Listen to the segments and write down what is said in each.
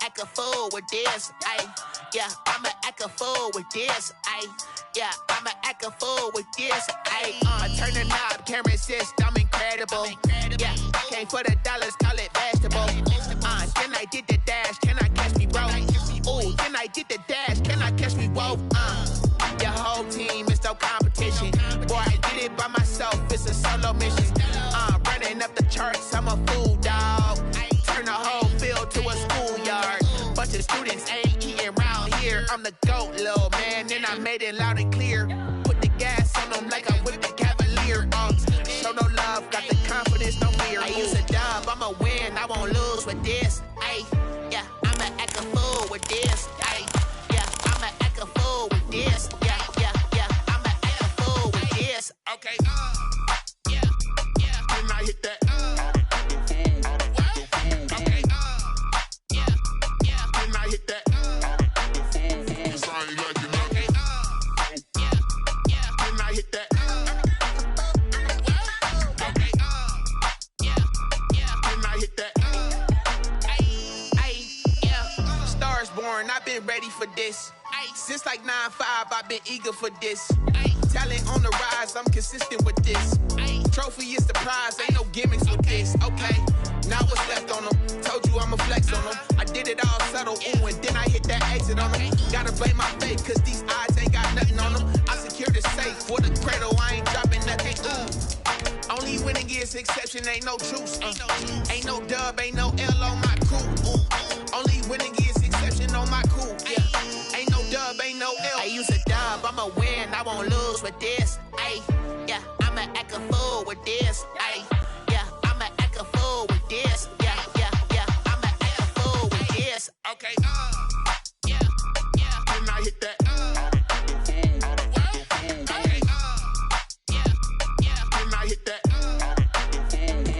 act a fool with this. Yeah, I'ma act a fool with this. Yeah, I'ma act a fool with this. I turn the knob, camera assist, I'm incredible. Yeah, came for the dollars, call it vegetable. Then I did the dash, can I catch me, bro? Ooh, then I did the dash, can I catch me, whoa? Your whole team is no competition. Boy, I did it by myself, it's a solo mission. Running up the charts, I'm a fool, dog. Turn the whole field to a schoolyard. Bunch of students ain't eating round here. I'm the GOAT, little man, and I made it loud and clear. Put the gas on them like I whipped the Cavalier. Show no love, got the confidence, no fear. I use a dub, I'ma win, I won't lose with this. Yeah, I'ma act a fool with this. Yeah, I'ma act a fool with this. Yeah, I'ma act a fool with this. Okay, yeah, when I hit that. Okay, yeah, when I hit that. Cause I ain't like it. Okay, yeah, when I hit that. Okay, yeah, when I hit that. Yeah, stars born, I've been ready for this. Since like 9-5, I've been eager for this. Talent on the rise, I'm consistent with this. Trophy is the prize, ain't no gimmicks with this. Okay, now what's left on them? Told you I'ma flex on them. I did it all subtle, ooh, and then I hit that exit on them. Gotta blame my fate, cause these odds ain't got nothing on them. I secure the safe for the cradle, I ain't dropping nothing, ooh. Only winning is exception, ain't no truce. Ain't no dub, ain't no L on my crew. Only winning is exception on my crew, yeah. Ain't no dub, ain't no L. I use a dub, I'ma win, I won't lose with this. Yeah, I'ma act a fool with this. Yeah, I'ma act a fool with this. Yeah, I'ma act a fool with this. Okay, yeah, when I hit that. Okay, yeah, when I hit that.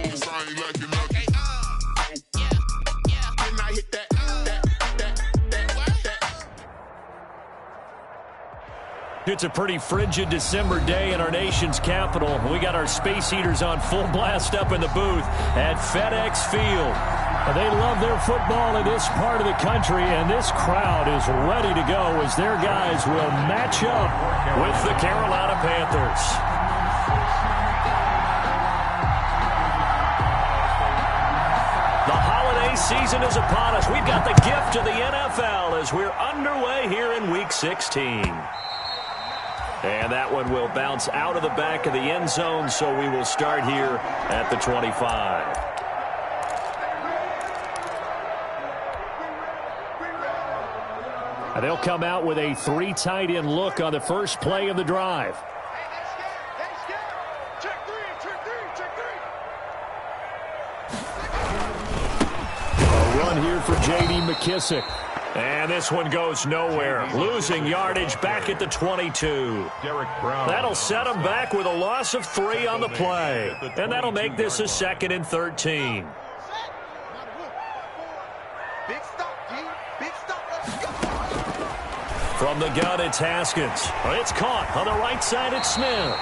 Cause I ain't like it. Okay, yeah, when I hit that. It's a pretty frigid December day in our nation's capital. We got our space heaters on full blast up in the booth at FedEx Field. They love their football in this part of the country, and this crowd is ready to go as their guys will match up with the Carolina Panthers. The holiday season is upon us. We've got the gift of the NFL as we're underway here in Week 16. And that one will bounce out of the back of the end zone, so we will start here at the 25. And they'll come out with a 3 tight end look on the first play of the drive. A run here for J.D. McKissick. And this one goes nowhere. Losing yardage back at the 22. That'll set him back with a loss of 3 on the play. And that'll make this a 2nd and 13. From the gun, it's Haskins. It's caught on the right side. It's Smith.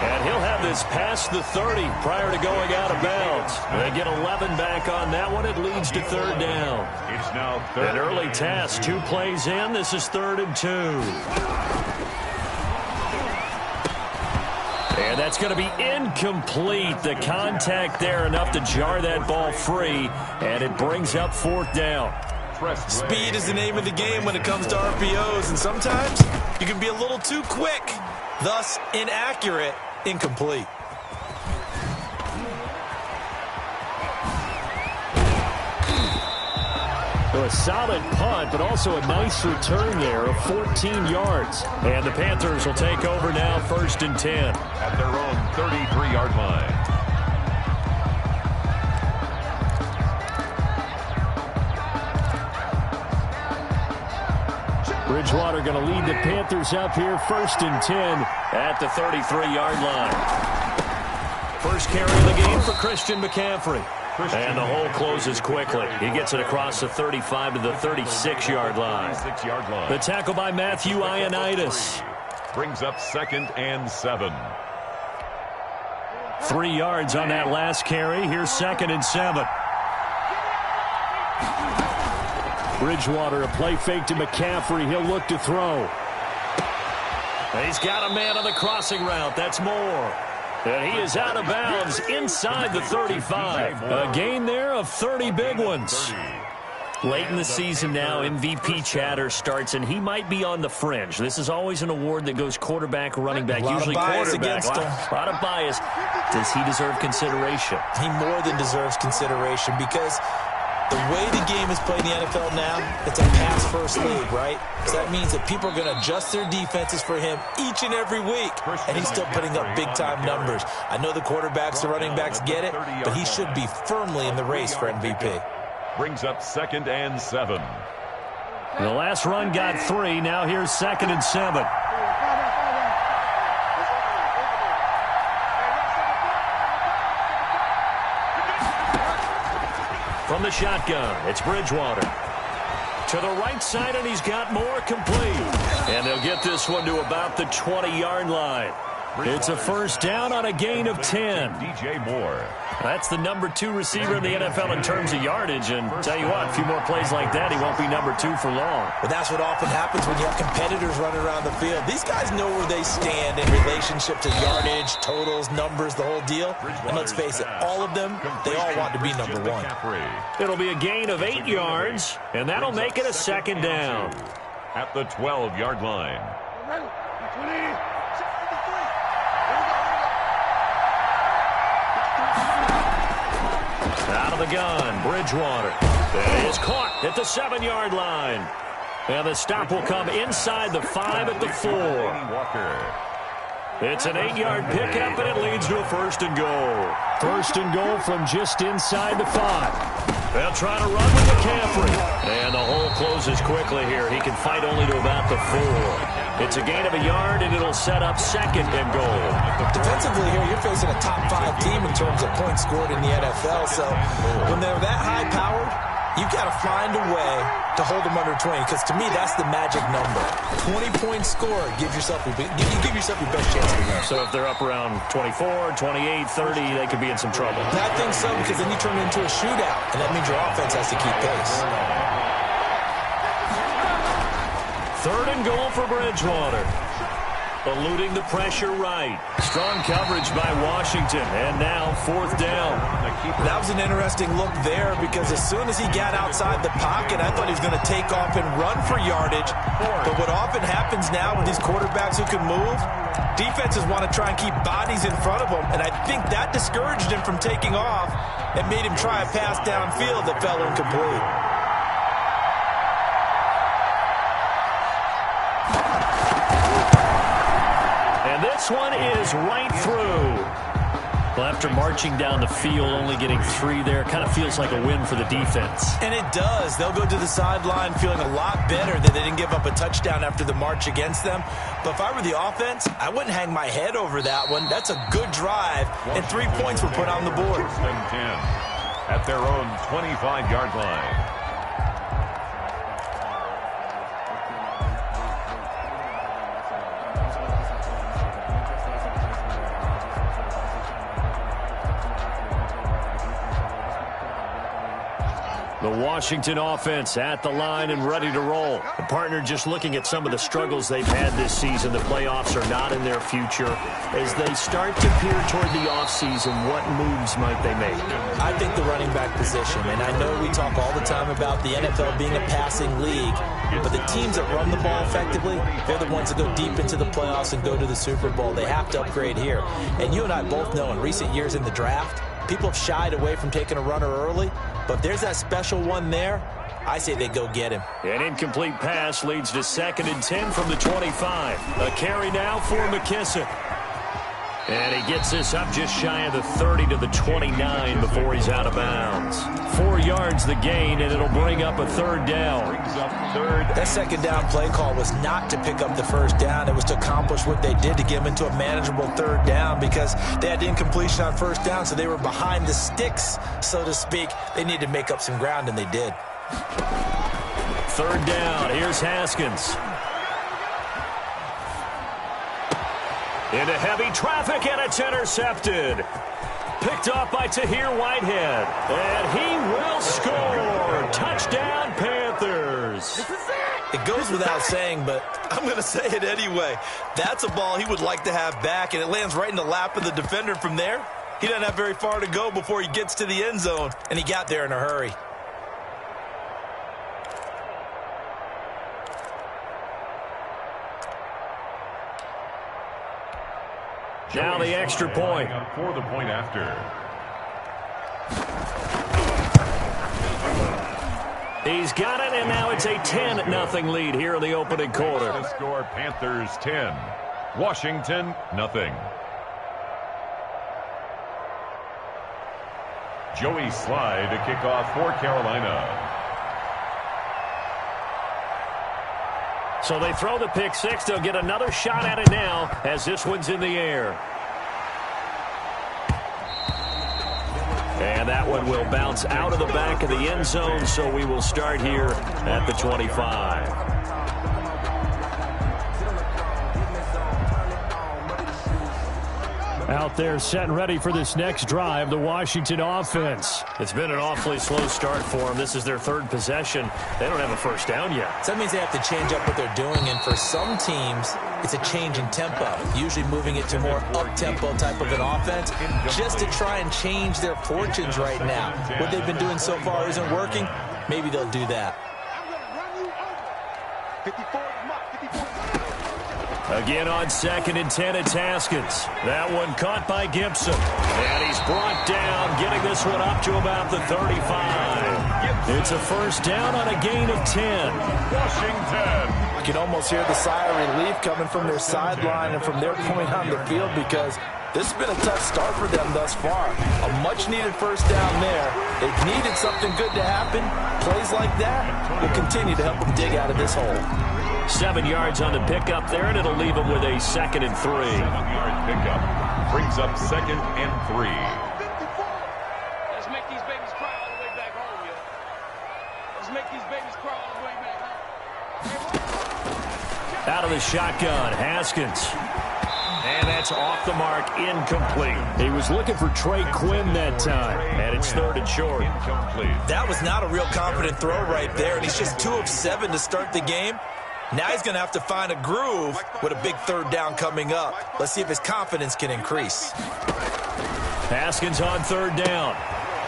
And he'll have this past the 30 prior to going out of bounds. They get 11 back on that one. It leads to 3rd down. It's now an early task. 2 plays in. This is 3rd and 2. And that's going to be incomplete. The contact there enough to jar that ball free. And it brings up 4th down. Speed is the name of the game when it comes to RPOs. And sometimes you can be a little too quick. Thus, inaccurate, incomplete. A solid punt, but also a nice return there of 14 yards. And the Panthers will take over now, 1st and 10. At their own 33-yard line. Bridgewater going to lead the Panthers up here, 1st and 10 at the 33-yard line. First carry of the game for Christian McCaffrey. And the hole closes quickly. He gets it across the 35 to the 36-yard line. The tackle by Matthew Ioannidis. Brings up 2nd and 7. 3 yards on that last carry. Here's 2nd and 7. Bridgewater, a play fake to McCaffrey. He'll look to throw. He's got a man on the crossing route. That's Moore. And he is out of bounds inside the 35. A gain there of 30 big ones. Late in the season now, MVP chatter starts, and he might be on the fringe. This is always an award that goes quarterback, running back, usually quarterback. A lot of bias. Does he deserve consideration? He more than deserves consideration because the way the game is played in the NFL now, it's a pass-first league, right? So that means that people are going to adjust their defenses for him each and every week, and he's still putting up big-time numbers. I know the quarterbacks, the running backs get it, but he should be firmly in the race for MVP. Brings up 2nd and 7. The last run got 3. Now here's 2nd and 7. From the shotgun, it's Bridgewater. To the right side, and he's got Moore complete. And they'll get this one to about the 20-yard line. It's a first down on a gain of 10. DJ Moore. That's the number 2 receiver in the NFL in terms of yardage. And tell you what, a few more plays like that, he won't be number 2 for long. But that's what often happens when you have competitors running around the field. These guys know where they stand in relationship to yardage, totals, numbers, the whole deal. And let's face it, all of them, they all want to be number 1. It'll be a gain of 8 yards, and that'll make it a second down. At the 12-yard line. Out of the gun, Bridgewater. It is caught at the 7-yard line. And the stop will come inside the 5 at the 4. It's an 8-yard pickup, and it leads to a first and goal. First and goal from just inside the 5. They'll try to run with McCaffrey. And the hole closes quickly here. He can fight only to about the 4. It's a gain of a yard, and it'll set up 2nd and goal. Defensively here, you're facing a top 5 team in terms of points scored in the NFL. So when they're that high-powered, you've got to find a way to hold them under 20, because to me, that's the magic number. 20-point score, give yourself your best chance to win. So if they're up around 24, 28, 30, they could be in some trouble. I think so, because then you turn it into a shootout, and that means your offense has to keep pace. 3rd and goal for Bridgewater. Eluding the pressure right. Strong coverage by Washington. And now 4th down. That was an interesting look there, because as soon as he got outside the pocket, I thought he was going to take off and run for yardage. But what often happens now with these quarterbacks who can move, defenses want to try and keep bodies in front of them. And I think that discouraged him from taking off and made him try a pass downfield that fell incomplete. This one is right through. Well, after marching down the field, only getting 3 there, kind of feels like a win for the defense. And it does. They'll go to the sideline feeling a lot better that they didn't give up a touchdown after the march against them. But if I were the offense, I wouldn't hang my head over that one. That's a good drive, and 3 points were put on the board. 1st and 10 at their own 25-yard line. The Washington offense at the line and ready to roll. The partner just looking at some of the struggles they've had this season. The playoffs are not in their future. As they start to peer toward the offseason, what moves might they make? I think the running back position, and I know we talk all the time about the NFL being a passing league, but the teams that run the ball effectively, they're the ones that go deep into the playoffs and go to the Super Bowl. They have to upgrade here. And you and I both know in recent years in the draft, people have shied away from taking a runner early. But if there's that special one there, I say they go get him. An incomplete pass leads to 2nd and 10 from the 25. A carry now for McKissick. And he gets this up just shy of the 30 to the 29 before he's out of bounds. 4 yards the gain, and it'll bring up a 3rd down. That 2nd down play call was not to pick up the 1st down. It was to accomplish what they did to get him into a manageable 3rd down, because they had incompletion on 1st down, so they were behind the sticks, so to speak. They needed to make up some ground, and they did. 3rd down. Here's Haskins. Into heavy traffic, and it's intercepted. Picked off by Tahir Whitehead. And he will score. Touchdown, Panthers. is. It goes without saying, but I'm going to say it anyway. That's a ball he would like to have back, and it lands right in the lap of the defender from there. He doesn't have very far to go before he gets to the end zone, and he got there in a hurry. Now the extra point. For the point after. He's got it, and now it's a 10-0 lead here in the opening quarter. The score, Panthers 10, Washington nothing. Joey Slye to kick off for Carolina. So they throw the pick six. They'll get another shot at it now as this one's in the air. And that one will bounce out of the back of the end zone, so we will start here at the 25. Out there set and ready for this next drive, the Washington offense. It's been an awfully slow start for them. This is their third possession. They don't have a first down yet. So that means they have to change up what they're doing, and for some teams, it's a change in tempo, usually moving it to more up-tempo type of an offense just to try and change their fortunes right now. What they've been doing so far isn't working. Maybe they'll do that. Again on 2nd and 10, it's Haskins. That one caught by Gibson. And he's brought down, getting this one up to about the 35. It's a first down on a gain of 10. Washington. You can almost hear the sigh of relief coming from their sideline and from their point on the field, because this has been a tough start for them thus far. A much-needed first down there. They've needed something good to happen. Plays like that will continue to help them dig out of this hole. 7 yards on the pickup there, and it'll leave them with a 2nd and 3. 7-yard pickup brings up 2nd and 3. Let's make these babies cry all the way back home, yo. Let's make these babies cry all the way back home. Out of the shotgun, Haskins. And that's off the mark, incomplete. He was looking for Trey Quinn that time, and it's 3rd and short. Incomplete. That was not a real confident throw right there, and he's just 2 of 7 to start the game. Now he's going to have to find a groove with a big 3rd down coming up. Let's see if his confidence can increase. Haskins on 3rd down.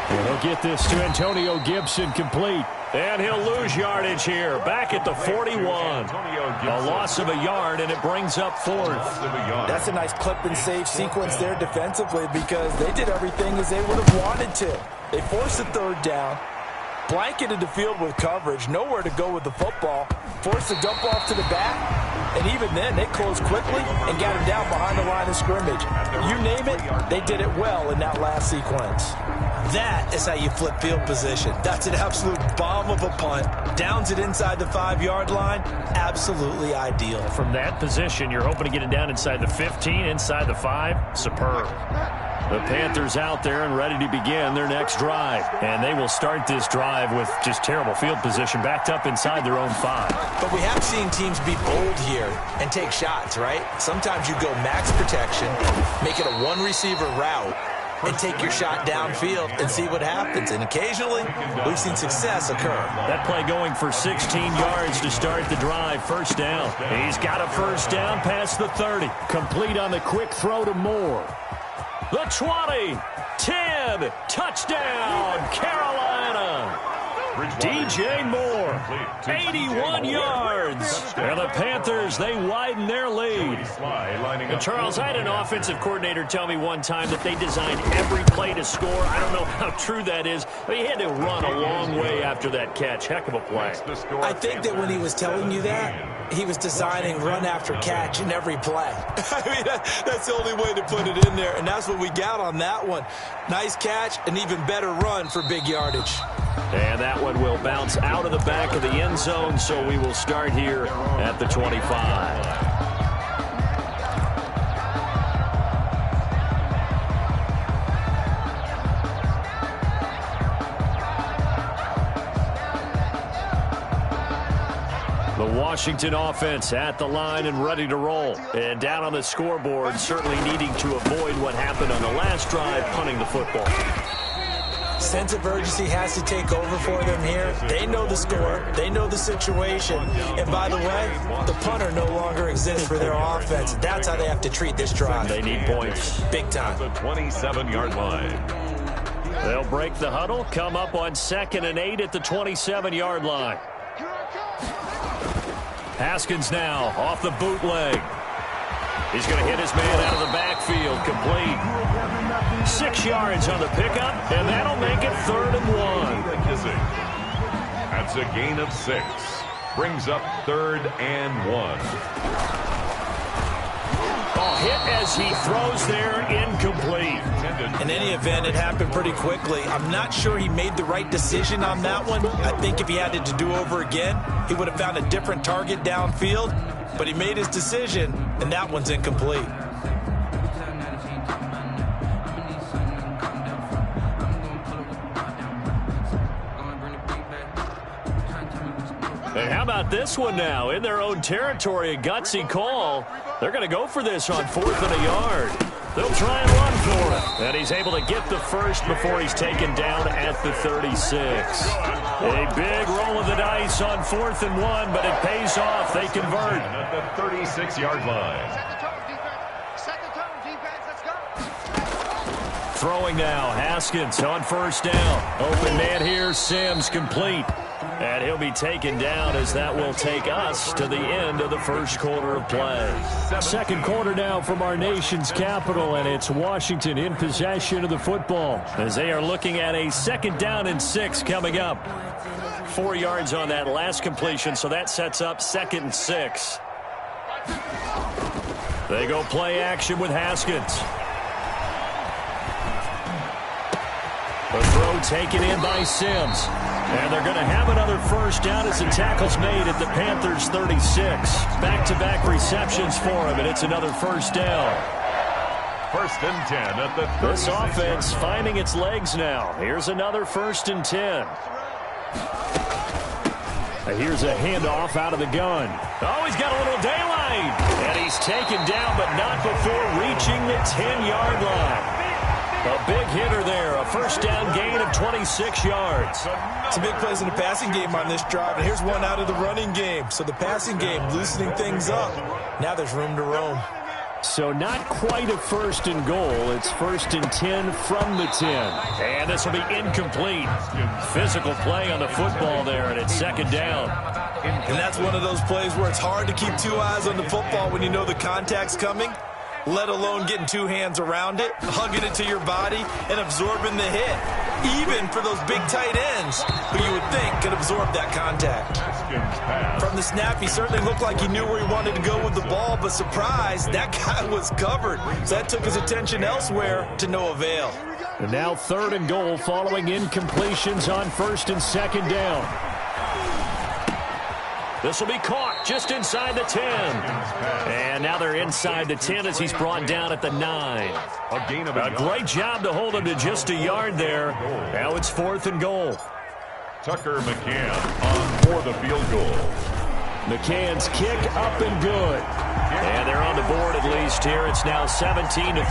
And he'll get this to Antonio Gibson complete. And he'll lose yardage here. Back at the 41. A loss of a yard, and it brings up 4th. That's a nice clip and save sequence there defensively, because they did everything as they would have wanted to. They forced the 3rd down, blanketed the field with coverage, nowhere to go with the football, forced the dump off to the back, and even then they closed quickly and got him down behind the line of scrimmage. You name it, they did it well in that last sequence. That is how you flip field position. That's an absolute bomb of a punt. Downs it inside the 5-yard line. Absolutely ideal. From that position, you're hoping to get it down inside the 15, inside the 5. Superb. The Panthers out there and ready to begin their next drive. And they will start this drive with just terrible field position, backed up inside their own 5. But we have seen teams be bold here and take shots, right? Sometimes you go max protection, make it a one-receiver route, and take your shot downfield and see what happens. And occasionally, we've seen success occur. That play going for 16 yards to start the drive. First down. He's got a first down past the 30. Complete on the quick throw to Moore. The 20, 10, touchdown, Carolina. DJ Moore, 81 yards. And the Panthers, they widen their lead. And Charles, I had an offensive coordinator tell me one time that they designed every play to score. I don't know how true that is, but he had to run a long way after that catch. Heck of a play. I think that when he was telling you that, he was designing run after catch in every play. I mean, that's the only way to put it in there, and that's what we got on that one. Nice catch, an even better run for big yardage. And that one will bounce out of the back of the end zone, so we will start here at the 25. The Washington offense at the line and ready to roll. And down on the scoreboard, certainly needing to avoid what happened on the last drive, punting the football. Sense of urgency has to take over for them here. They know the score. They know the situation. And by the way, the punter no longer exists for their offense. That's how they have to treat this drive. They need points. Big time. The 27-yard line. They'll break the huddle, come up on 2nd and 8 at the 27-yard line. Haskins now off the bootleg. He's going to hit his man out of the backfield, complete. 6 yards on the pickup, and that'll make it 3rd and 1. That's a gain of 6. Brings up 3rd and 1. Oh, hit as he throws there, incomplete. In any event, it happened pretty quickly. I'm not sure he made the right decision on that one. I think if he had it to do over again, he would have found a different target downfield. But he made his decision, and that one's incomplete. And how about this one now? In their own territory, a gutsy call. They're going to go for this on 4th and a yard. They'll try and run for it. And he's able to get the first before he's taken down at the 36. A big roll of the dice on 4th and 1, but it pays off. They convert. At the 36-yard line. Throwing now, Haskins on 1st down. Open man here, Sims complete. And he'll be taken down as that will take us to the end of the first quarter of play. Second quarter now from our nation's capital, and it's Washington in possession of the football as they are looking at a 2nd down and 6 coming up. 4 yards on that last completion, so that sets up 2nd and 6. They go play action with Haskins. The throw taken in by Sims. And they're going to have another first down as the tackle's made at the Panthers' 36. Back-to-back receptions for him, and it's another first down. 1st and 10 at the 36. This offense finding its legs now. Here's another 1st and 10. Here's a handoff out of the gun. Oh, he's got a little daylight. And he's taken down, but not before reaching the 10-yard line. A big hitter there, a first down gain of 26 yards. It's a big plays in the passing game on this drive, and here's one out of the running game. So the passing game loosening things up. Now there's room to roam. So not quite a 1st and goal. It's 1st and 10 from the 10. And this will be incomplete. Physical play on the football there, and it's 2nd down. And that's one of those plays where it's hard to keep 2 eyes on the football when you know the contact's coming, let alone getting 2 hands around it, hugging it to your body, and absorbing the hit. Even for those big tight ends who you would think could absorb that contact. From the snap, he certainly looked like he knew where he wanted to go with the ball, but surprise, that guy was covered. So that took his attention elsewhere to no avail. And now 3rd and goal following incompletions on 1st and 2nd down. This will be caught just inside the 10. And now they're inside the 10 as he's brought down at the 9. A great job to hold him to just a yard there. Now it's 4th and goal. Tucker McCann on for the field goal. McCann's kick up and good. And they're on the board at least here. It's now 17-3.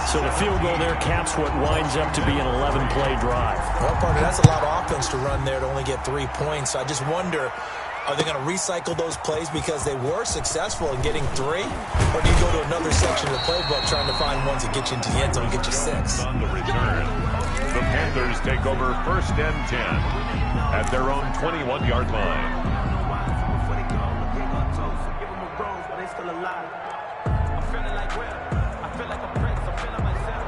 So the field goal there caps what winds up to be an 11-play drive. Well, partner, that's a lot of offense to run there to only get 3 points. So I just wonder, are they going to recycle those plays because they were successful in getting 3? Or do you go to another section of the playbook trying to find ones that get you into the end zone and get you 6? On the return, the Panthers take over 1st and 10 at their own 21-yard line.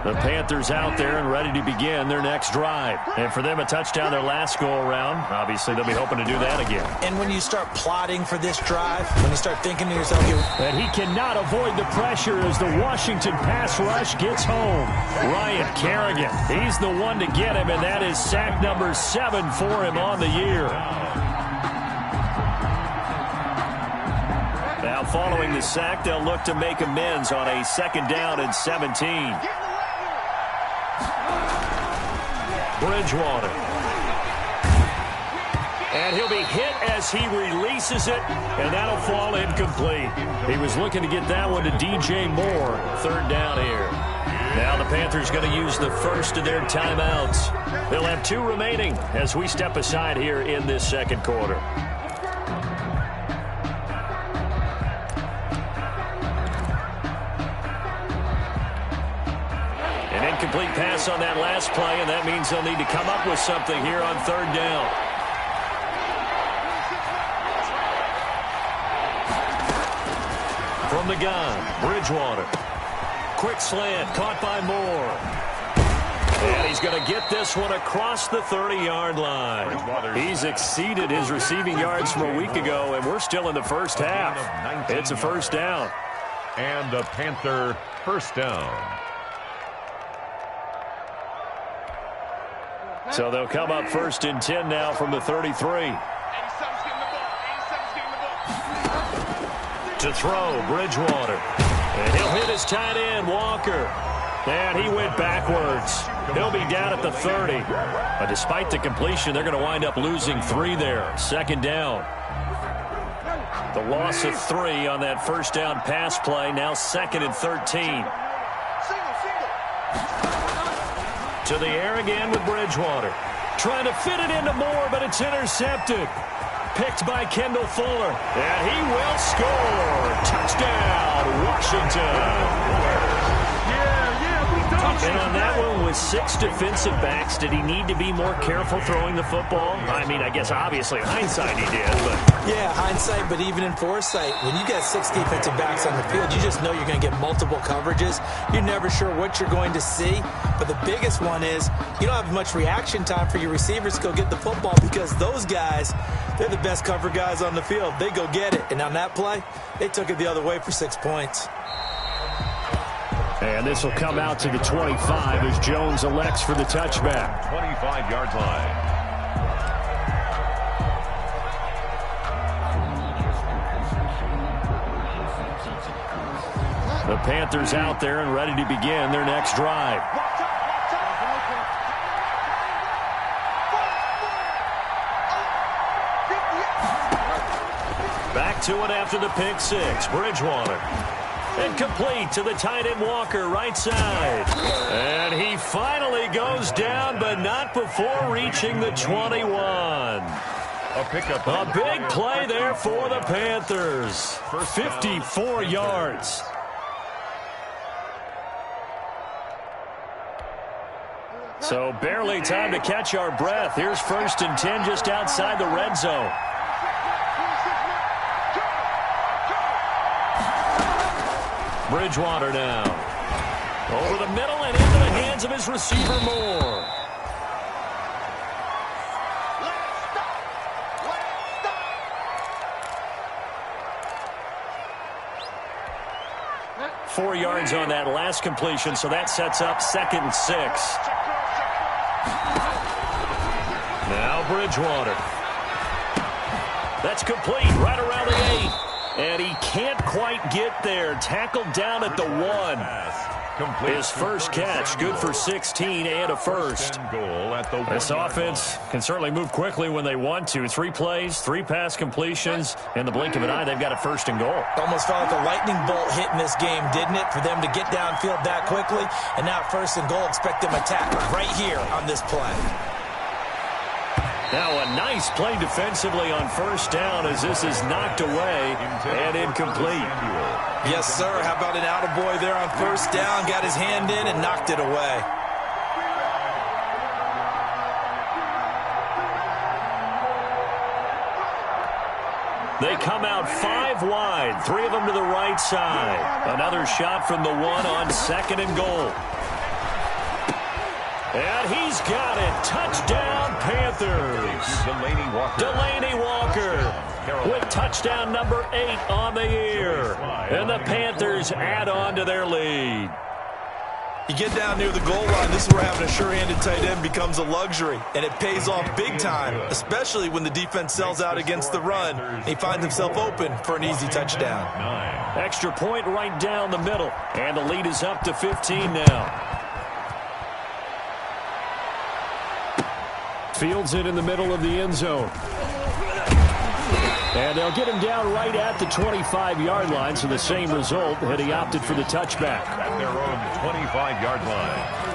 The Panthers out there and ready to begin their next drive. And for them, a touchdown their last go-around. Obviously, they'll be hoping to do that again. And when you start plotting for this drive, when you start thinking to yourself, and he cannot avoid the pressure as the Washington pass rush gets home. Ryan Kerrigan, he's the one to get him, and that is sack number 7 for him on the year. Now, following the sack, they'll look to make amends on a 2nd down and 17. Bridgewater. And he'll be hit as he releases it, and that'll fall incomplete. He was looking to get that one to DJ Moore. 3rd down here. Now the Panthers going to use the first of their timeouts. They'll have 2 remaining as we step aside here in this second quarter. An incomplete pass on that last play, and that means they'll need to come up with something here on 3rd down. From the gun, Bridgewater. Quick slant, caught by Moore. And he's going to get this one across the 30-yard line. He's exceeded his receiving yards from a week ago, and we're still in the first half. It's a first down. And a Panther first down. So they'll come up 1st and 10 now from the 33. To throw, Bridgewater. And he'll hit his tight end, Walker. And he went backwards. He'll be down at the 30. But despite the completion, they're going to wind up losing 3 there. 2nd down. The loss of 3 on that first down pass play. Now 2nd and 13. To the air again with Bridgewater. Trying to fit it into Moore, but it's intercepted. Picked by Kendall Fuller. And he will score. Touchdown, Washington. And on that one, with 6 defensive backs, did he need to be more careful throwing the football? I mean, I guess obviously in hindsight he did. But yeah, hindsight, but even in foresight, when you got 6 defensive backs on the field, you just know you're going to get multiple coverages. You're never sure what you're going to see. But the biggest one is you don't have much reaction time for your receivers to go get the football because those guys, they're the best cover guys on the field. They go get it. And on that play, they took it the other way for 6 points. And this will come out to the 25 as Jones elects for the touchback. 25-yard line. The Panthers out there and ready to begin their next drive. Back to it after the pick 6. Bridgewater. Incomplete to the tight end Walker, right side. And he finally goes down, but not before reaching the 21. A big play there for the Panthers. 54 yards. So barely time to catch our breath. Here's 1st and 10 just outside the red zone. Bridgewater now. Over the middle and into the hands of his receiver Moore. Four yards on that last completion, so that sets up 2nd and 6. Now Bridgewater. That's complete right around the 8. And he can't quite get there. Tackled down at the 1. His first catch, good for 16 and a first. This offense can certainly move quickly when they want to. 3 plays, 3 pass completions. In the blink of an eye, they've got a 1st and goal. Almost felt like a lightning bolt hit in this game, didn't it? For them to get downfield that quickly. And now 1st and goal, expect them to attack right here on this play. Now a nice play defensively on 1st down as this is knocked away and incomplete. Yes, sir. How about an attaboy there on 1st down? Got his hand in and knocked it away. They come out 5 wide, 3 of them to the right side. Another shot from the 1 on 2nd and goal. And he's got it. Touchdown, Panthers. Delaney Walker with touchdown number 8 on the year. And the Panthers add on to their lead. You get down near the goal line, this is where having a sure-handed tight end becomes a luxury. And it pays off big time, especially when the defense sells out against the run. And he finds himself open for an easy touchdown. Extra point right down the middle. And the lead is up to 15 now. Fields it in the middle of the end zone. And they'll get him down right at the 25-yard line, so the same result had he opted for the touchback. At their own 25-yard line.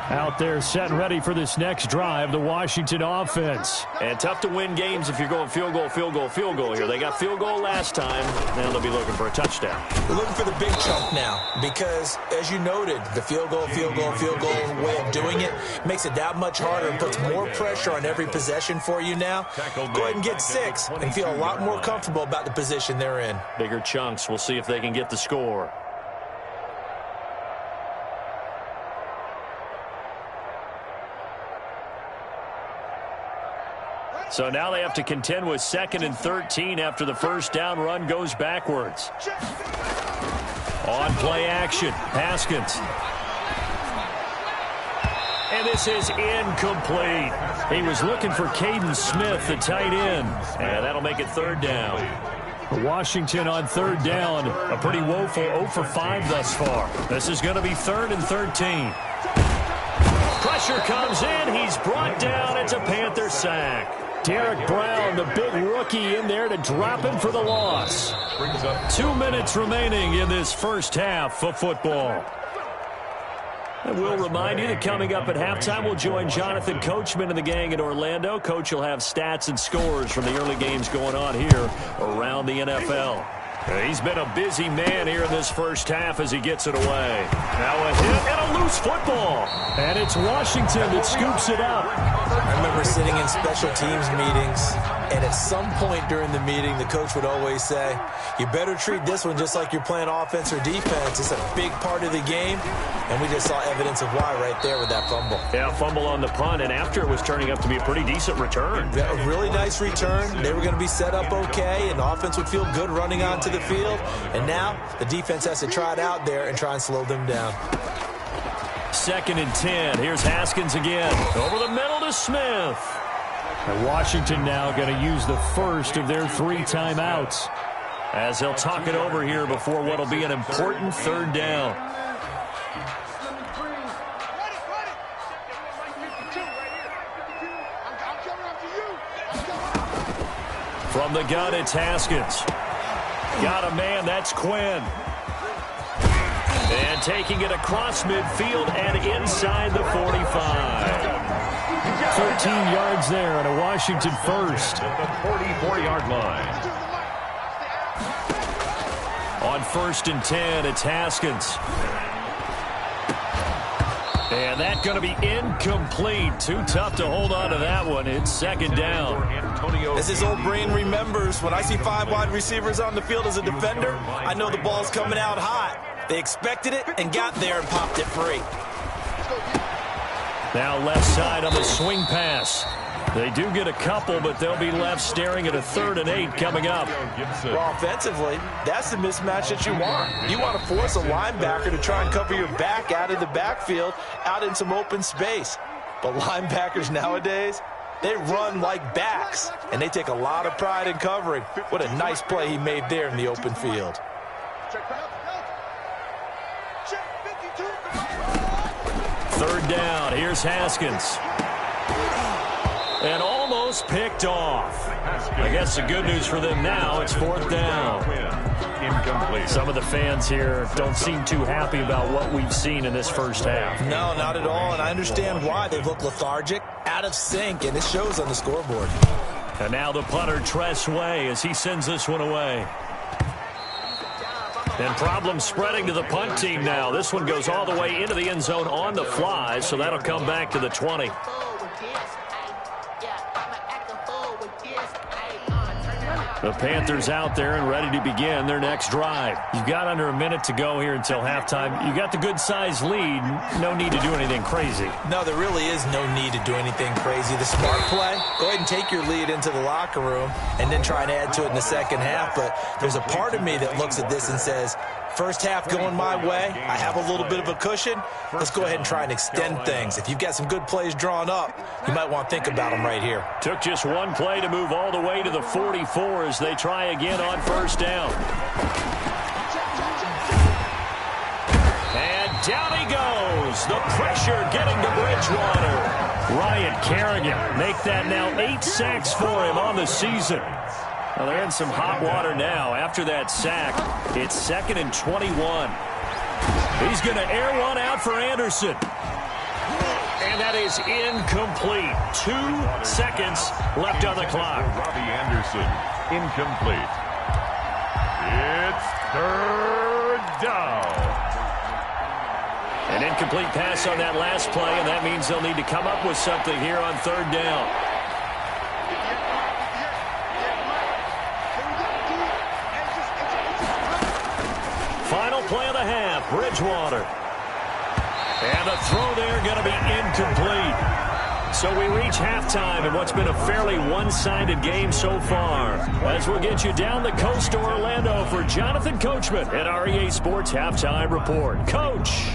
Out there set and ready for this next drive, the Washington offense. And tough to win games if you're going field goal, field goal, field goal here. They got field goal last time. Now they'll be looking for a touchdown. We're looking for the big chunk now because, as you noted, the field goal way of doing it makes it that much harder and puts more pressure on every possession for you now. Go ahead and get 6 and feel a lot more comfortable about the position they're in. Bigger chunks. We'll see if they can get the score. So now they have to contend with 2nd and 13 after the first down run goes backwards. On play action, Haskins. And this is incomplete. He was looking for Caden Smith, the tight end. And that'll make it 3rd down. Washington on 3rd down. A pretty woeful 0 for 5 thus far. This is going to be 3rd and 13. Pressure comes in. He's brought down. It's a Panther sack. Derek Brown, the big rookie, in there to drop him for the loss. 2 minutes remaining in this first half of football. And we'll remind you that coming up at halftime, we'll join Jonathan Coachman and the gang in Orlando. Coach will have stats and scores from the early games going on here around the NFL. He's been a busy man here in this first half as he gets it away. Now a hit and a loose football. And it's Washington that scoops it up. I remember sitting in special teams meetings, and at some point during the meeting, the coach would always say, you better treat this one just like you're playing offense or defense. It's a big part of the game, and we just saw evidence of why right there with that fumble. Yeah, fumble on the punt, and after it was turning up to be a pretty decent return. Yeah, a really nice return. They were going to be set up okay, and the offense would feel good running onto the field. And now the defense has to try it out there and try and slow them down. 2nd and 10. Here's Haskins again. Over the middle to Smith. And Washington now going to use the first of their 3 timeouts as they'll talk it over here before what will be an important 3rd down. From the gun, it's Haskins. Got a man, that's Quinn. And taking it across midfield and inside the 45. 13 yards there on a Washington first. At the 44-yard line. On 1st and 10, it's Haskins. And that's going to be incomplete. Too tough to hold on to that one. It's 2nd down. As his old brain remembers, when I see 5 wide receivers on the field as a defender, I know the ball's coming out hot. They expected it and got there and popped it free. Now left side on the swing pass. They do get a couple, but they'll be left staring at a 3rd and 8 coming up. Well, offensively, that's the mismatch that you want. You want to force a linebacker to try and cover your back out of the backfield, out in some open space. But linebackers nowadays, they run like backs, and they take a lot of pride in covering. What a nice play he made there in the open field. 3rd down. Here's Haskins. And almost picked off. I guess the good news for them now, it's 4th down. Incomplete. Some of the fans here don't seem too happy about what we've seen in this first half. No, not at all, and I understand why. They look lethargic, out of sync, and it shows on the scoreboard. And now the punter, Tress Way, as he sends this one away. And problems spreading to the punt team now. This one goes all the way into the end zone on the fly, so that'll come back to the 20. The Panthers out there and ready to begin their next drive. You've got under a minute to go here until halftime. You got the good-sized lead. No need to do anything crazy. No, there really is no need to do anything crazy. The smart play, go ahead and take your lead into the locker room and then try and add to it in the second half. But there's a part of me that looks at this and says, first half going my way, I have a little bit of a cushion. Let's go ahead and try and extend things. If you've got some good plays drawn up, you might want to think about them right here. Took just one play to move all the way to the 44 as they try again on 1st down. And down he goes. The pressure getting to Bridgewater. Ryan Kerrigan make that now 8 sacks for him on the season. Well, they're in some hot water now. After that sack, it's 2nd and 21. He's going to air one out for Anderson. And that is incomplete. 2 seconds left on the clock. Robbie Anderson, incomplete. It's 3rd down. An incomplete pass on that last play, and that means they'll need to come up with something here on 3rd down. Final play of the half, Bridgewater. And the throw there going to be incomplete. So we reach halftime in what's been a fairly one-sided game so far. As we'll get you down the coast to Orlando for Jonathan Coachman at our EA Sports Halftime Report. Coach.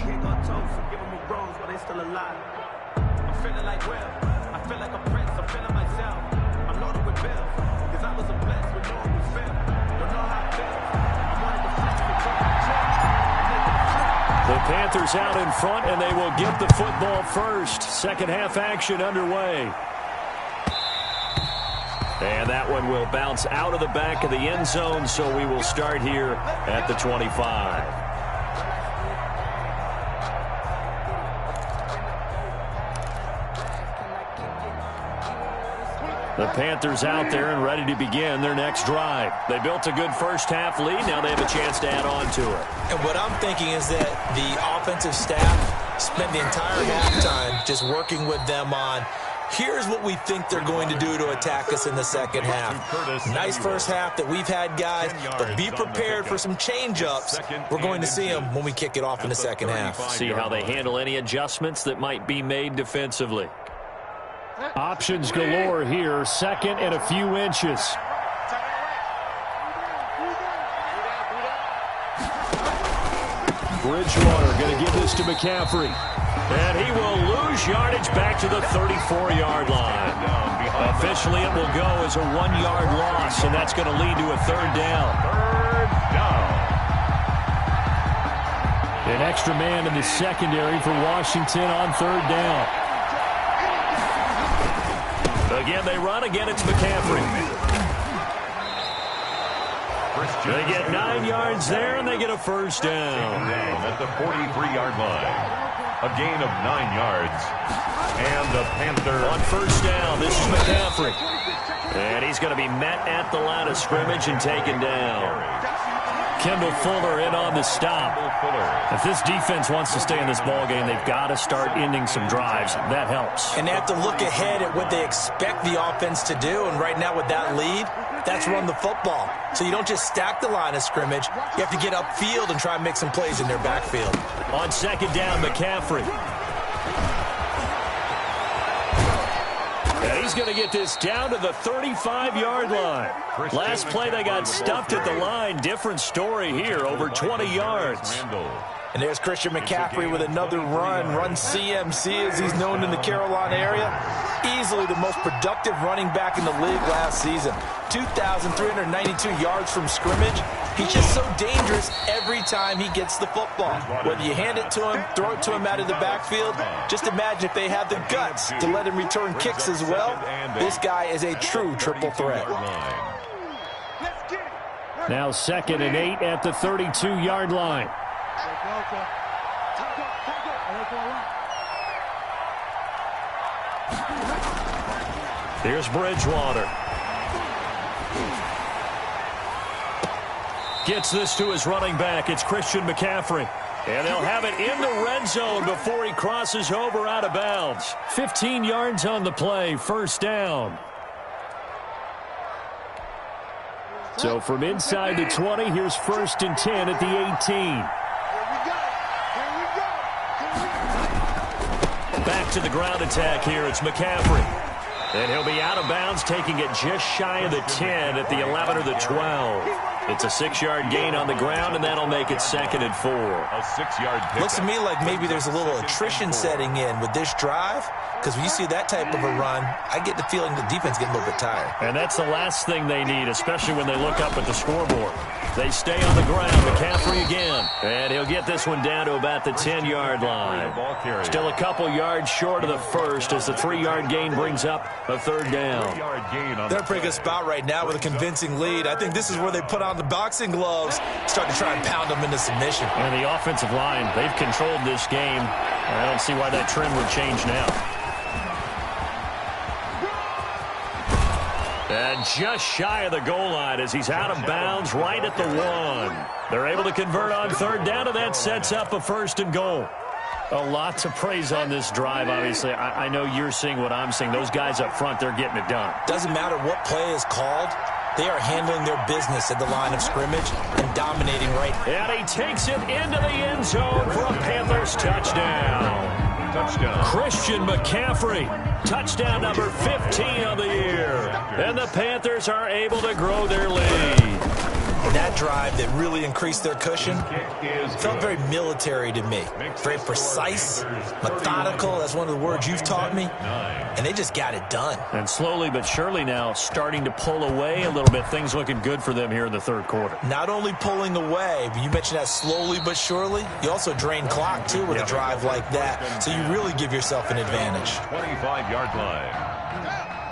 The Panthers out in front, and they will get the football first. Second half action underway. And that one will bounce out of the back of the end zone, so we will start here at the 25. The Panthers out there and ready to begin their next drive. They built a good first half lead. Now they have a chance to add on to it. And what I'm thinking is that the offensive staff spent the entire halftime just working with them on, here's what we think they're going to do to attack us in the second half. Nice first half that we've had, guys, but be prepared for some change-ups. We're going to see them when we kick it off in the second half. See how they handle any adjustments that might be made defensively. Options galore here, 2nd and a few inches. Bridgewater going to give this to McCaffrey. And he will lose yardage back to the 34-yard line. Officially, it will go as a 1-yard loss, and that's going to lead to a 3rd down. 3rd down. An extra man in the secondary for Washington on 3rd down. Again, they run. Again, it's McCaffrey. They get 9 yards there, and they get a first down. At the 43-yard line. A gain of 9 yards. And the Panthers. On first down, this is McCaffrey. And he's going to be met at the line of scrimmage and taken down. Kendall Fuller in on the stop. If this defense wants to stay in this ballgame, they've got to start ending some drives. That helps. And they have to look ahead at what they expect the offense to do. And right now with that lead, that's run the football. So you don't just stack the line of scrimmage. You have to get upfield and try and make some plays in their backfield. On 2nd down, McCaffrey. And he's going to get this down to the 35-yard line. Last play, they got stuffed at the line. Different story here, over 20 yards. And there's Christian McCaffrey with another run CMC as he's known in the Carolina area. Easily the most productive running back in the league last season. 2,392 yards from scrimmage. He's just so dangerous every time he gets the football. Whether you hand it to him, throw it to him out of the backfield, just imagine if they have the guts to let him return kicks as well. This guy is a true triple threat. Now 2nd and 8 at the 32-yard line. Here's Bridgewater. Gets this to his running back. It's Christian McCaffrey. And they'll have it in the red zone before he crosses over out of bounds. 15 yards on the play, first down. So from inside the 20, here's 1st and 10 at the 18. Back to the ground attack here. It's McCaffrey. And he'll be out of bounds, taking it just shy of the 10 at the 11 or the 12. It's a 6-yard gain on the ground, and that'll make it 2nd and 4. A 6-yard pickup. Looks to me like maybe there's a little attrition setting in with this drive, because when you see that type of a run, I get the feeling the defense getting a little bit tired. And that's the last thing they need, especially when they look up at the scoreboard. They stay on the ground. McCaffrey again. And he'll get this one down to about the 10-yard line. Still a couple yards short of the first as the 3-yard gain brings up a 3rd down. They're in a pretty good spot right now with a convincing lead. I think this is where they put on the boxing gloves, start to try and pound them into submission. And the offensive line, they've controlled this game. I don't see why that trend would change now. And just shy of the goal line as he's out of bounds right at the 1. They're able to convert on 3rd down, and that sets up a 1st and goal. A lot to praise on this drive, obviously. I know you're seeing what I'm seeing. Those guys up front, they're getting it done. Doesn't matter what play is called. They are handling their business at the line of scrimmage and dominating right. And he takes it into the end zone for a Panthers touchdown. Christian McCaffrey, touchdown number 15 of the year. And the Panthers are able to grow their lead. That drive that really increased their cushion felt very military to me. Very precise, methodical. That's one of the words you've taught me. And they just got it done. And slowly but surely now starting to pull away a little bit. Things looking good for them here in the 3rd quarter. Not only pulling away, but you mentioned that slowly but surely. You also drain clock, too, with a drive like that. So you really give yourself an advantage. 25-yard line.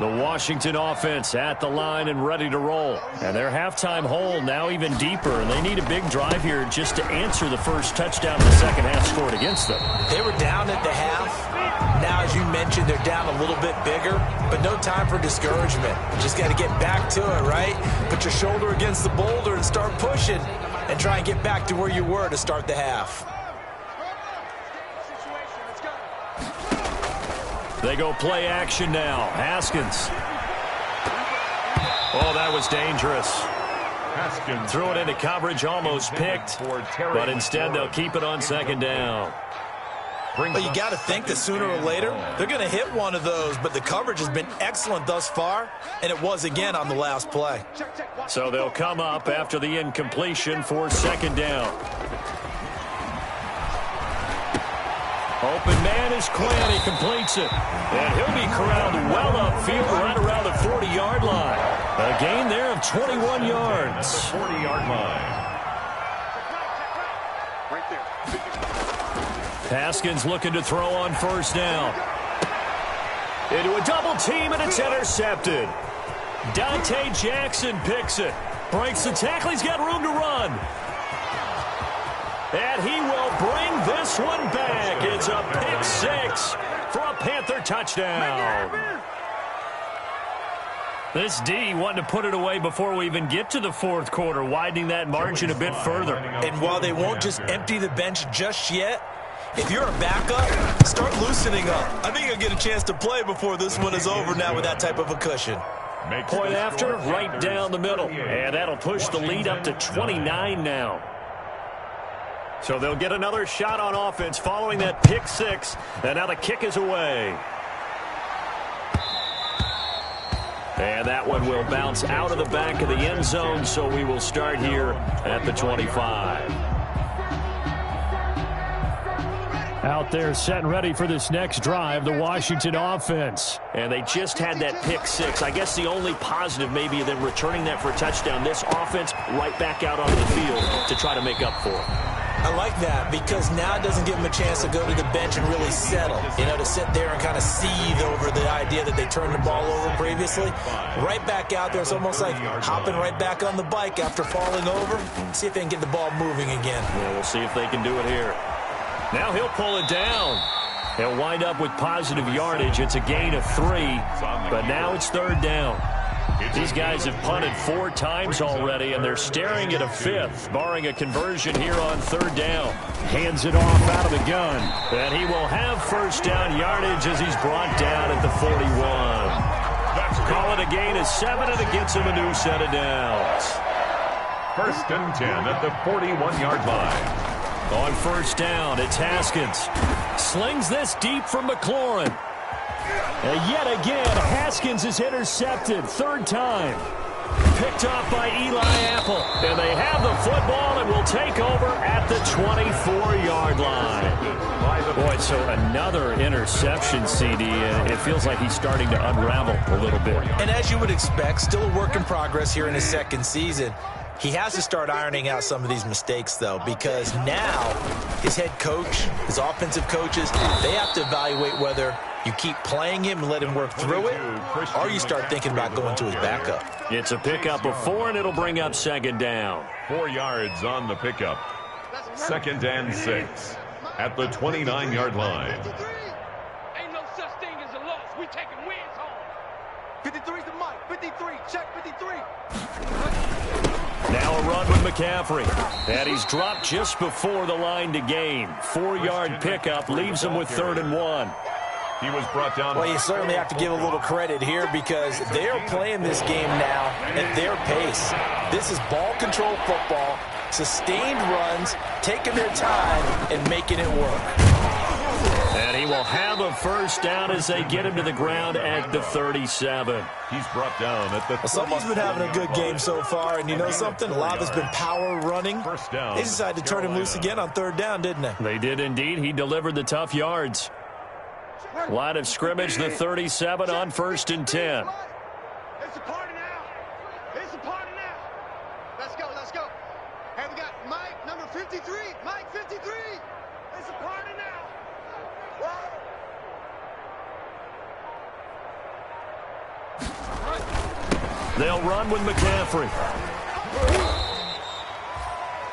The Washington offense at the line and ready to roll. And their halftime hole now even deeper. And they need a big drive here just to answer the first touchdown the second half scored against them. They were down at the half. Now, as you mentioned, they're down a little bit bigger, but no time for discouragement. Just got to get back to it, right? Put your shoulder against the boulder and start pushing and try and get back to where you were to start the half. They go play action now. Haskins. Oh, that was dangerous. Haskins threw it into coverage, almost picked, but instead they'll keep it on 2nd down. Well, you got to think that sooner or later they're going to hit one of those, but the coverage has been excellent thus far, and it was again on the last play. So they'll come up after the incompletion for 2nd down. Open man is Quinn. He completes it. And he'll be corralled well upfield right around the 40-yard line. A gain there of 21 yards. 40-yard line. Haskins looking to throw on 1st down. Into a double team, and it's intercepted. Dante Jackson picks it. Breaks the tackle. He's got room to run. And he will bring this one back. It's a pick 6 for a Panther touchdown. This D wanting to put it away before we even get to the 4th quarter, widening that margin a bit further. And while they won't just empty the bench just yet, if you're a backup, start loosening up. I think you'll get a chance to play before this one is over now with that type of a cushion. Point after, right down the middle. And that'll push the lead up to 29 now. So they'll get another shot on offense following that pick 6. And now the kick is away. And that one will bounce out of the back of the end zone, so we will start here at the 25. Out there set and ready for this next drive, the Washington offense. And they just had that pick 6. I guess the only positive maybe them returning that for a touchdown. This offense right back out onto the field to try to make up for it. I like that because now it doesn't give them a chance to go to the bench and really settle. You know, to sit there and kind of seethe over the idea that they turned the ball over previously. Right back out there. It's almost like hopping right back on the bike after falling over. See if they can get the ball moving again. Yeah, we'll see if they can do it here. Now he'll pull it down. He'll wind up with positive yardage. It's a gain of 3, but now it's 3rd down. These guys have punted 4 times already, and they're staring at a 5th, barring a conversion here on 3rd down. Hands it off out of the gun, and he will have 1st down yardage as he's brought down at the 41. Call it a gain of 7, and it gets him a new set of downs. 1st and 10 at the 41-yard line. On 1st down, it's Haskins. Slings this deep from McLaurin. And yet again, Haskins is intercepted. 3rd time. Picked off by Eli Apple. And they have the football and will take over at the 24-yard line. Boy, so another interception, CD. It feels like he's starting to unravel a little bit. And as you would expect, still a work in progress here in his second season. He has to start ironing out some of these mistakes, though, because now his head coach, his offensive coaches, they have to evaluate whether you keep playing him and let him work through it, or you start thinking about going to his backup. It's a pickup of 4, and it'll bring up second down. 4 yards on the pickup. 2nd and 6 at the 29-yard line. Ain't no such thing as a loss. We taking wins home. 53's the mic. 53. Check 53. Now a run with McCaffrey. And he's dropped just before the line to gain. 4-yard pickup leaves him with 3rd and 1. He was brought down. Well, you certainly have to give a little credit here because they're playing this game now at their pace. This is ball control football, sustained runs, taking their time, and making it work. And he will have a first down as they get him to the ground at the 37. He's brought down at the 37. Someone's been having a good game so far, and you know something? A lot of it's been power running. First down. They decided to turn him loose again on 3rd down, didn't they? They did indeed. He delivered the tough yards. Line of scrimmage, the 37 on 1st and 10. It's a party now. It's a party now. Let's go. Let's go. Hey, we got Mike, number 53. Mike, 53. It's a party now. They'll run with McCaffrey.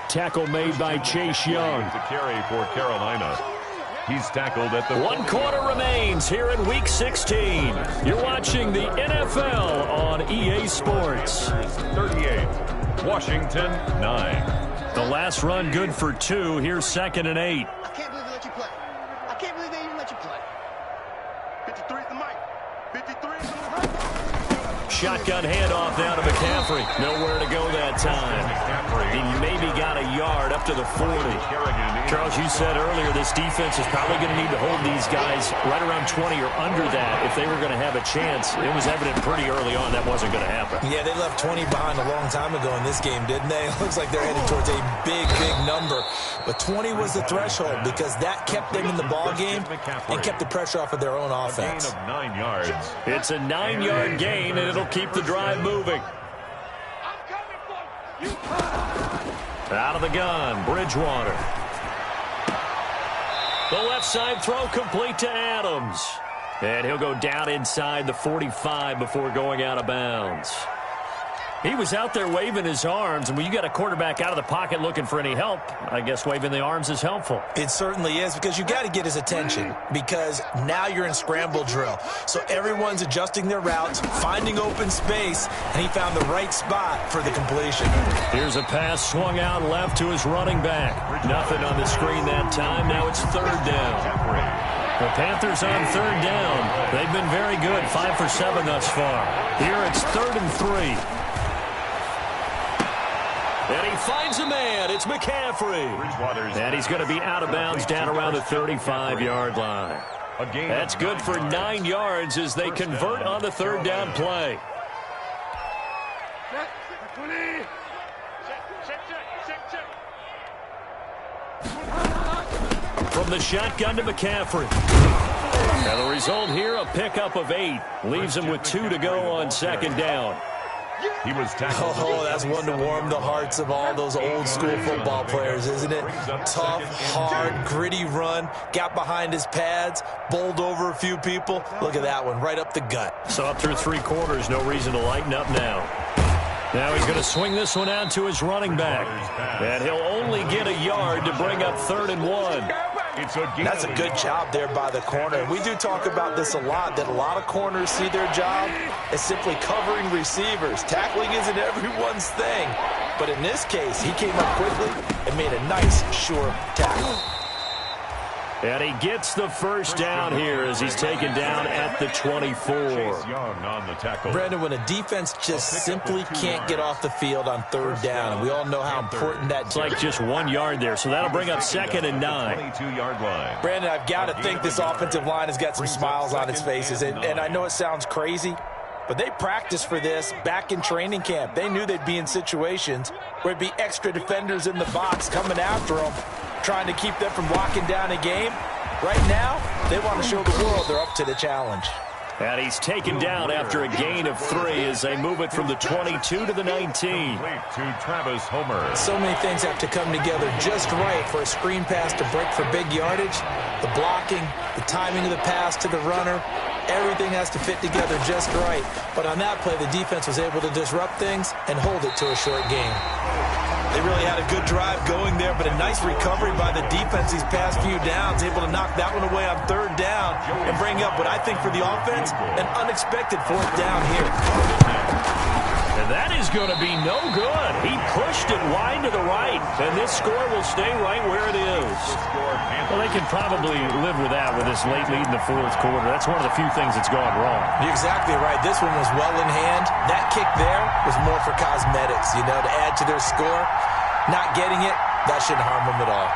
Tackle made by Chase Young. To carry for Carolina. He's tackled at the 1 quarter remains here in Week 16. You're watching the NFL on EA Sports. 38. Washington 9. The last run good for 2. Here's 2nd and 8. I can't believe they let you play. I can't believe they even let you play. 53's the mic. 53. Shotgun handoff now to McCaffrey. Nowhere to go that time. He maybe got a yard up to the 40. Charles, you said earlier this defense is probably going to need to hold these guys right around 20 or under that if they were going to have a chance. It was evident pretty early on that wasn't going to happen. Yeah, they left 20 behind a long time ago in this game, didn't they? It looks like they're headed towards a big, big number. But 20 was the threshold because that kept them in the ball game and kept the pressure off of their own offense. Gain of 9 yards. It's a 9-yard gain, and it'll keep the drive moving. I'm coming for you. Out of the gun, Bridgewater. The left side throw complete to Adams. And he'll go down inside the 45 before going out of bounds. He was out there waving his arms, and when you got a quarterback out of the pocket looking for any help, I guess waving the arms is helpful. It certainly is because you got to get his attention because now you're in scramble drill. So everyone's adjusting their routes, finding open space, and he found the right spot for the completion. Here's a pass swung out left to his running back. Nothing on the screen that time. Now it's 3rd down. The Panthers on 3rd down. They've been very good, 5 for 7 thus far. Here it's 3rd and 3. And he finds a man. It's McCaffrey. And he's going to be out of bounds down around the 35-yard line. That's good for 9 yards as they convert on the 3rd down play. From the shotgun to McCaffrey. And the result here, a pickup of 8. Leaves him with 2 to go on 2nd down. He was tackled. Oh, that's one to warm the hearts of all those old school football players, isn't it? Tough, hard, gritty run. Got behind his pads, bowled over a few people. Look at that one, right up the gut. So up through 3 quarters, no reason to lighten up now. Now he's going to swing this one out to his running back. And he'll only get a yard to bring up 3rd and 1. That's a good job there by the corner. We do talk about this a lot, that a lot of corners see their job as simply covering receivers. Tackling isn't everyone's thing. But in this case, he came up quickly and made a nice, sure tackle. And he gets the first down here as he's taken down at the 24. Brandon, when a defense just simply can't get off the field on 3rd down, and we all know how important that is. It's like just 1 yard there, so that'll bring up 2nd and 9. 22-yard line. Brandon, I've got to think this offensive line has got some smiles on its faces, and I know it sounds crazy, but they practiced for this back in training camp. They knew they'd be in situations where it'd be extra defenders in the box coming after them, trying to keep them from locking down a game. Right now, they want to show the world they're up to the challenge. And he's taken down after a gain of 3 as they move it from the 22 to the 19. To Travis Homer. So many things have to come together just right for a screen pass to break for big yardage. The blocking, the timing of the pass to the runner, everything has to fit together just right. But on that play, the defense was able to disrupt things and hold it to a short game. They really had a good drive going there, but a nice recovery by the defense these past few downs, able to knock that one away on 3rd down and bring up what I think for the offense, an unexpected 4th down here. And that is going to be no good. He pushed it wide to the right, and this score will stay right where it is. Well, they can probably live with that with this late lead in the 4th quarter. That's one of the few things that's gone wrong. You're exactly right. This one was well in hand. That kick there was more for cosmetics, to add to their score. Not getting it, that shouldn't harm them at all.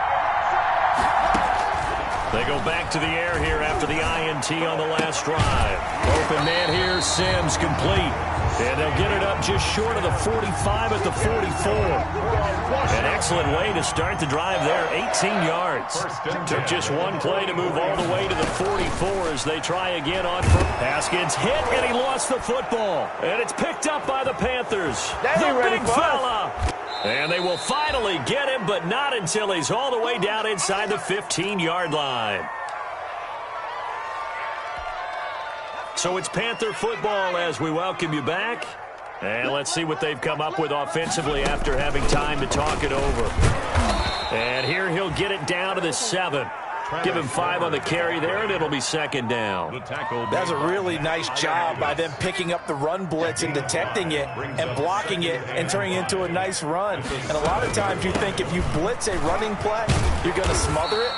They go back to the air here after the INT on the last drive. Open man here, Sims complete. And they'll get it up just short of the 45 at the 44. An excellent way to start the drive there, 18 yards. Took just one play to move all the way to the 44 as they try again on first. Pass gets hit, and he lost the football. And it's picked up by the Panthers. The big fella. And they will finally get him, but not until he's all the way down inside the 15-yard line. So it's Panther football as we welcome you back. And let's see what they've come up with offensively after having time to talk it over. And here he'll get it down to the 7. Give him 5 on the carry there, and it'll be 2nd down. That's a really nice job by them picking up the run blitz and detecting it and blocking it and turning it into a nice run. And a lot of times you think if you blitz a running play, you're going to smother it.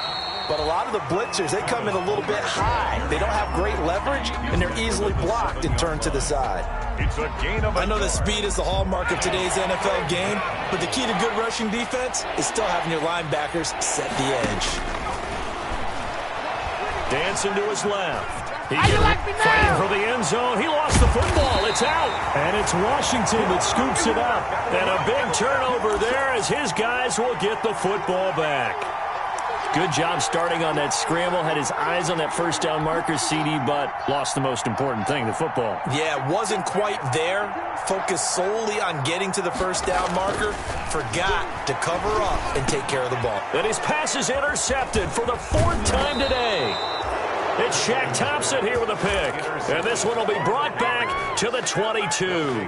But a lot of the blitzers, they come in a little bit high. They don't have great leverage, and they're easily blocked and turned to the side. I know that speed is the hallmark of today's NFL game, but the key to good rushing defense is still having your linebackers set the edge. Dancing to his left. Fighting for the end zone. He lost the football. It's out. And it's Washington that scoops it up. And a big turnover there as his guys will get the football back. Good job starting on that scramble. Had his eyes on that first down marker, CD, but lost the most important thing, the football. Yeah, wasn't quite there. Focused solely on getting to the first down marker. Forgot to cover up and take care of the ball. And his pass is intercepted for the 4th time today. It's Shaq Thompson here with a pick. And this one will be brought back to the 22.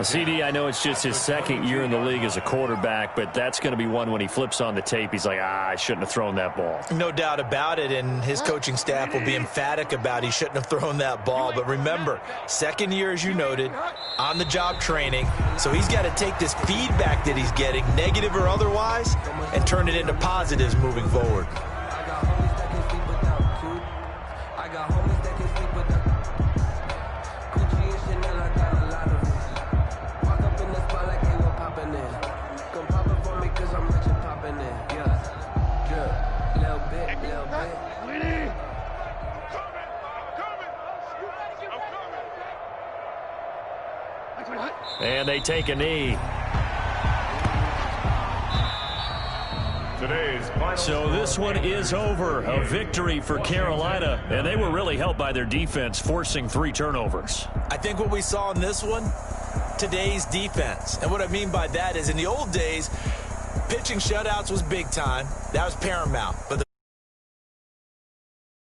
CD, I know it's just his 2nd year in the league as a quarterback, but that's going to be one when he flips on the tape, he's like, I shouldn't have thrown that ball. No doubt about it, and his coaching staff will be emphatic about he shouldn't have thrown that ball. But remember, 2nd year, as you noted, on-the-job training, so he's got to take this feedback that he's getting, negative or otherwise, and turn it into positives moving forward. And they take a knee. So this one is over. A victory for Carolina. And they were really helped by their defense, forcing 3 turnovers. I think what we saw in this one, today's defense. And what I mean by that is in the old days, pitching shutouts was big time. That was paramount. But